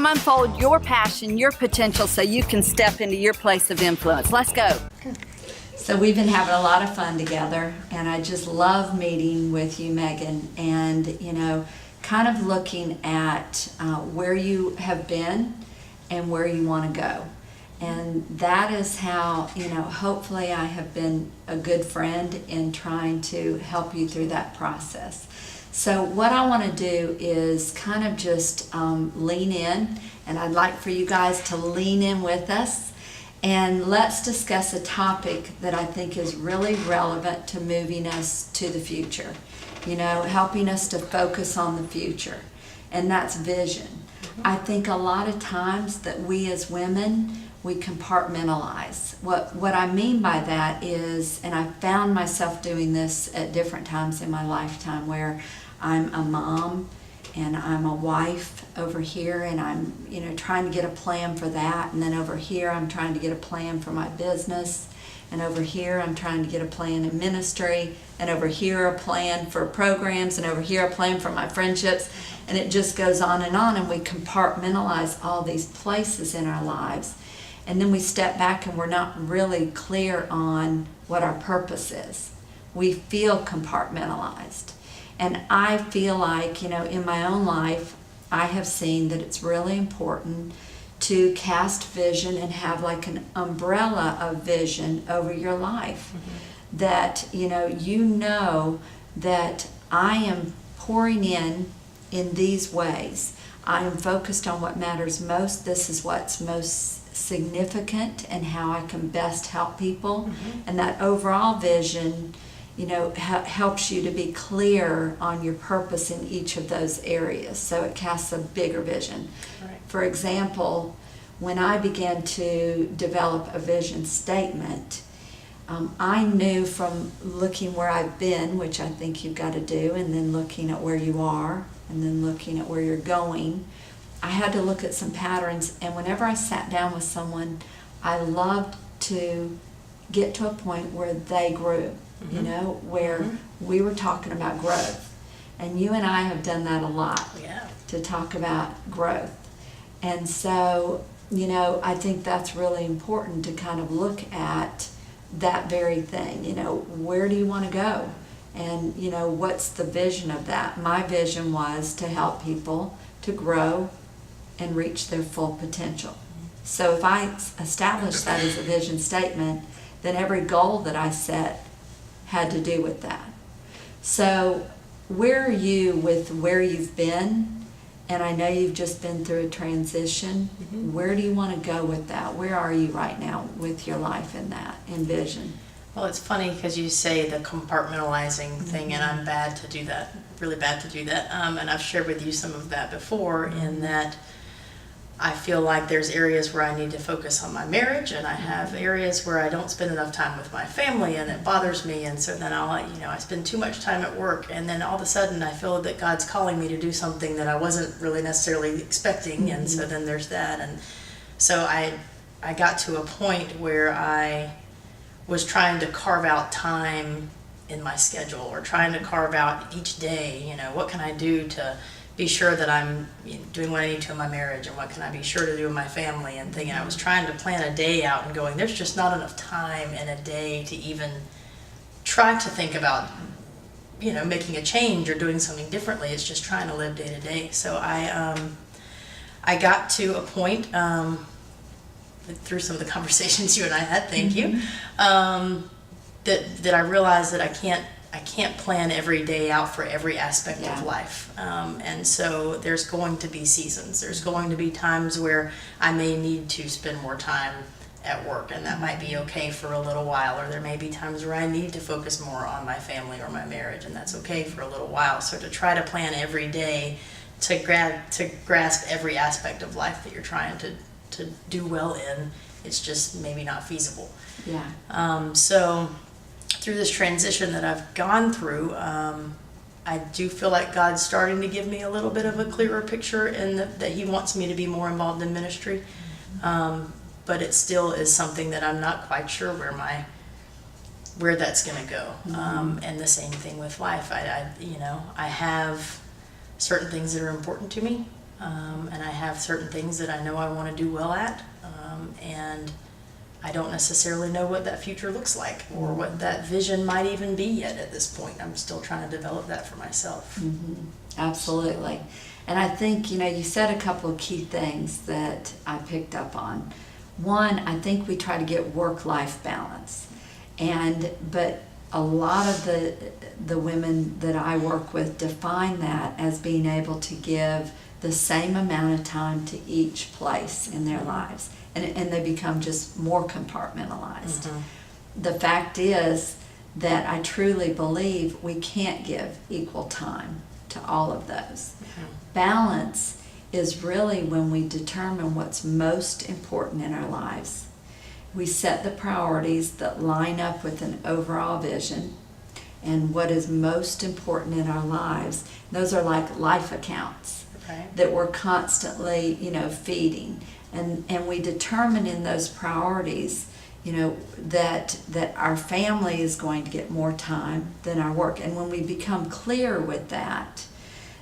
Come unfold your passion, your potential, so you can step into your place of influence. Let's go. So we've been having a lot of fun together, and I just love meeting with you, Megan, and kind of looking at where you have been and where you want to go. And that is how, hopefully I have been a good friend in trying to help you through that process. So what I want to do is kind of just lean in, and I'd like for you guys to lean in with us, and let's discuss a topic that I think is really relevant to moving us to the future, helping us to focus on the future, and that's vision. I think a lot of times that we as women, we compartmentalize. What I mean by that is, and I found myself doing this at different times in my lifetime, where I'm a mom and I'm a wife over here, and I'm trying to get a plan for that, and then over here I'm trying to get a plan for my business, and over here I'm trying to get a plan in ministry, and over here a plan for programs, and over here a plan for my friendships, and it just goes on, and we compartmentalize all these places in our lives. And then we step back and we're not really clear on what our purpose is. We feel compartmentalized. And I feel like, in my own life, I have seen that it's really important to cast vision and have like an umbrella of vision over your life. Mm-hmm. That, that I am pouring in these ways. I am focused on what matters most. This is what's most significant and how I can best help people. Mm-hmm. And that overall vision, helps you to be clear on your purpose in each of those areas. So it casts a bigger vision. Right. For example, when I began to develop a vision statement, I knew from looking where I've been, which I think you've got to do, and then looking at where you are, and then looking at where you're going, I had to look at some patterns. And whenever I sat down with someone, I loved to get to a point where they grew, mm-hmm. Where mm-hmm. we were talking about growth. And you and I have done that a lot, to talk about growth. And so, I think that's really important to kind of look at that very thing. Where do you want to go? And, what's the vision of that? My vision was to help people to grow and reach their full potential. So if I establish that as a vision statement, then every goal that I set had to do with that. So where are you with where you've been? And I know you've just been through a transition. Mm-hmm. Where do you want to go with that? Where are you right now with your life in that, in vision? Well, it's funny because you say the compartmentalizing thing, mm-hmm. and I'm bad to do that, really bad to do that. And I've shared with you some of that before, mm-hmm. in that I feel like there's areas where I need to focus on my marriage, and I have areas where I don't spend enough time with my family, and it bothers me. And so then I spend too much time at work, and then all of a sudden I feel that God's calling me to do something that I wasn't really necessarily expecting, mm-hmm. and so then there's that. And so I got to a point where I was trying to carve out time in my schedule, or trying to carve out each day, what can I do to be sure that I'm doing what I need to in my marriage, and what can I be sure to do in my family, and thinking. I was trying to plan a day out and going, there's just not enough time in a day to even try to think about making a change or doing something differently. It's just trying to live day to day. So I got to a point, through some of the conversations you and I had, thank mm-hmm. you, that I realized that I can't plan every day out for every aspect of life. And so there's going to be seasons. There's going to be times where I may need to spend more time at work, and that might be okay for a little while. Or there may be times where I need to focus more on my family or my marriage, and that's okay for a little while. So to try to plan every day to grasp every aspect of life that you're trying to do well in, it's just maybe not feasible. So through this transition that I've gone through, I do feel like God's starting to give me a little bit of a clearer picture, in that He wants me to be more involved in ministry. But it still is something that I'm not quite sure where that's going to go. Mm-hmm. And the same thing with life. I have certain things that are important to me, And I have certain things that I know I want to do well at, and I don't necessarily know what that future looks like or what that vision might even be yet at this point. I'm still trying to develop that for myself. Absolutely. And I think, you said a couple of key things that I picked up on. One, I think we try to get work-life balance. But a lot of the women that I work with define that as being able to give the same amount of time to each place in their lives. And they become just more compartmentalized. The fact is that I truly believe we can't give equal time to all of those. Balance is really when we determine what's most important in our lives. We set the priorities that line up with an overall vision and what is most important in our lives. Those are like life accounts that we're constantly, feeding. And we determine in those priorities, that our family is going to get more time than our work. And when we become clear with that,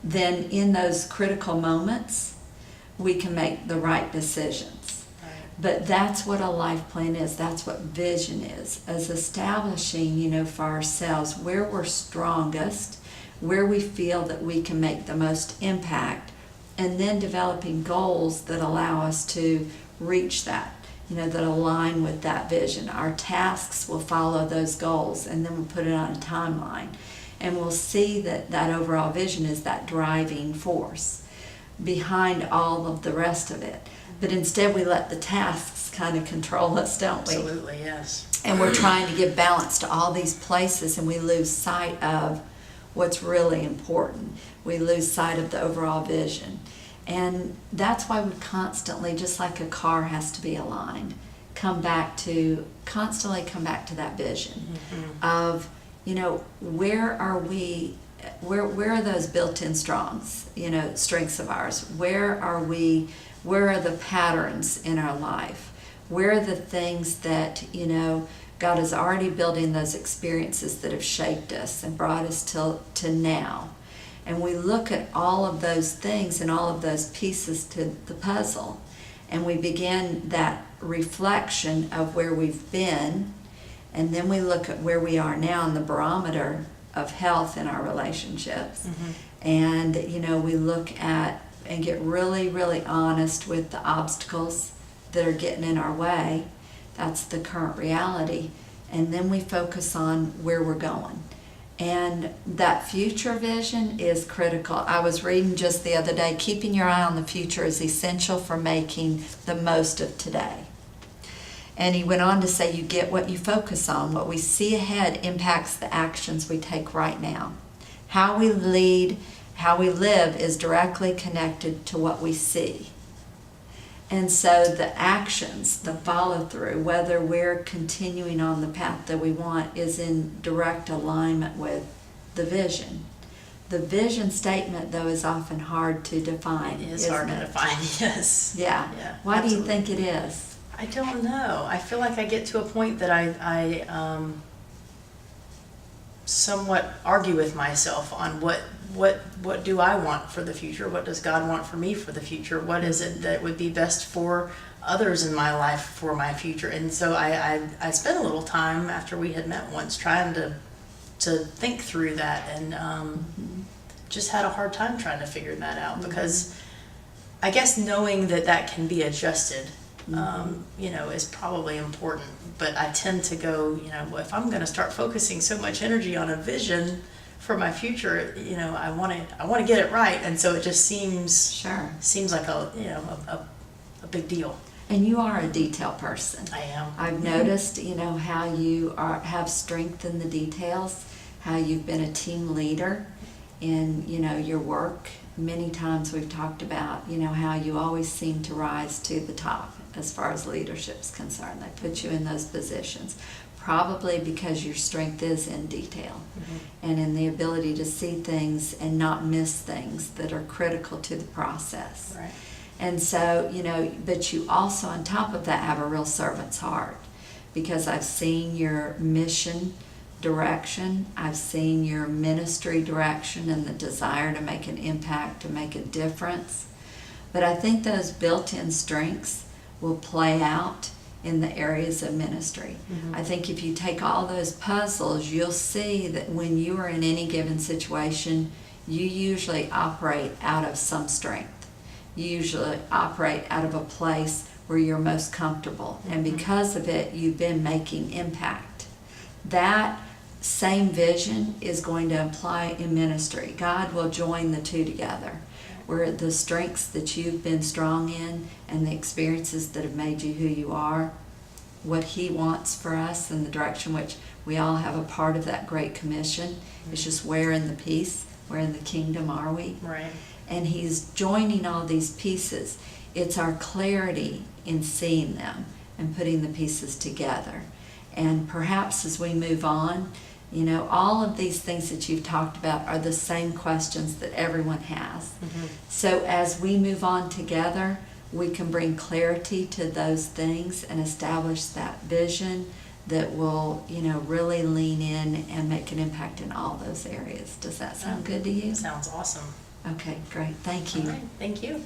then in those critical moments, we can make the right decisions. But that's what a life plan is. That's what vision is establishing, for ourselves where we're strongest, where we feel that we can make the most impact, and then developing goals that allow us to reach that, that align with that vision. Our tasks will follow those goals, and then we'll put it on a timeline. And we'll see that overall vision is that driving force behind all of the rest of it. But instead we let the tasks kind of control us, don't we? Absolutely, yes. And we're trying to give balance to all these places, and we lose sight of what's really important. We lose sight of the overall vision. And that's why we constantly, just like a car has to be aligned, constantly come back to that vision of, where are we, where are those built-in strengths of ours? Where are the patterns in our life? Where are the things that, God has already built in those experiences that have shaped us and brought us to now? And we look at all of those things and all of those pieces to the puzzle, and we begin that reflection of where we've been, and then we look at where we are now in the barometer of health in our relationships. And, we look at and get really, really honest with the obstacles that are getting in our way. That's the current reality. And then we focus on where we're going. And that future vision is critical. I was reading just the other day, keeping your eye on the future is essential for making the most of today. And he went on to say, you get what you focus on. What we see ahead impacts the actions we take right now. How we live is directly connected to what we see. And so the actions, the follow-through, whether we're continuing on the path that we want, is in direct alignment with the vision. The vision statement, though, is often hard to define. It is hard to define, yes. Yeah. Why do you think it is? I don't know. I feel like I get to a point that I somewhat argue with myself on what do I want for the future? What does God want for me for the future? What is it that would be best for others in my life for my future? And so I spent a little time after we had met once trying to think through that, and just had a hard time trying to figure that out, because I guess knowing that can be adjusted is probably important. But I tend to go, if I'm going to start focusing so much energy on a vision for my future, I want to get it right, and so it just seems like a big deal. And you are a detail person. I am. I've noticed, how you have strength in the details, how you've been a team leader in, your work. Many times we've talked about, how you always seem to rise to the top as far as leadership's concerned. They put you in those positions, probably because your strength is in detail and in the ability to see things and not miss things that are critical to the process. Right. And so, but you also, on top of that, have a real servant's heart, because I've seen your mission direction, I've seen your ministry direction and the desire to make an impact, to make a difference. But I think those built-in strengths will play out in the areas of ministry. I think if you take all those puzzles, you'll see that when you are in any given situation, you usually operate out of some strength. You usually operate out of a place where you're most comfortable. And because of it, you've been making impact. That same vision is going to apply in ministry. God will join the two together, where the strengths that you've been strong in and the experiences that have made you who you are, what He wants for us and the direction which we all have a part of that Great Commission. It's just where in the peace, where in the kingdom are we? Right. And He's joining all these pieces. It's our clarity in seeing them and putting the pieces together. And perhaps as we move on, you know, all of these things that you've talked about are the same questions that everyone has. So as we move on together, we can bring clarity to those things and establish that vision that will, you know, really lean in and make an impact in all those areas. Does that sound good to you? Sounds awesome. Okay, great. Thank you. All right, thank you.